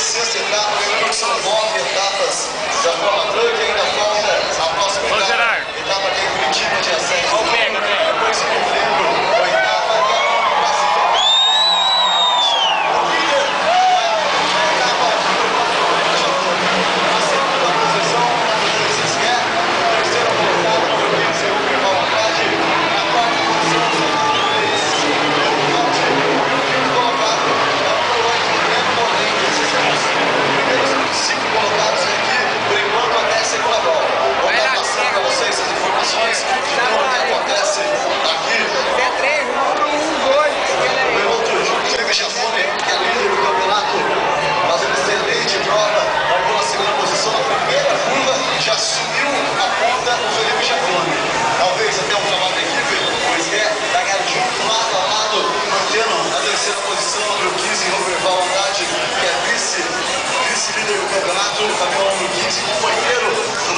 sexta etapa, lembrando que são 9 etapas da Fórmula Truck, ainda falta a próxima etapa que é em Curitiba, dia 7 de novembro, depois em novembro, oitava etapa classificada. O líder da etapa na segunda posição, Zezé, terceiro colocado por Vinícius Andrade, na quarta posição, colocados aqui, por enquanto, até a segunda volta. Vou dar passando para vocês essas informações de tudo o que acontece aqui. O piloto Júlio Giafone, que é líder do campeonato, fazendo excelente prova, largou na segunda posição, na primeira curva, já subiu a ponta o Felipe Giafone. Talvez até um trabalho da equipe, pois quer ganhar junto, lado a lado, mantendo a terceira posição, número 15, Roberval Andrade, que é vice-líder do campeonato, campeão número 15, companheiro do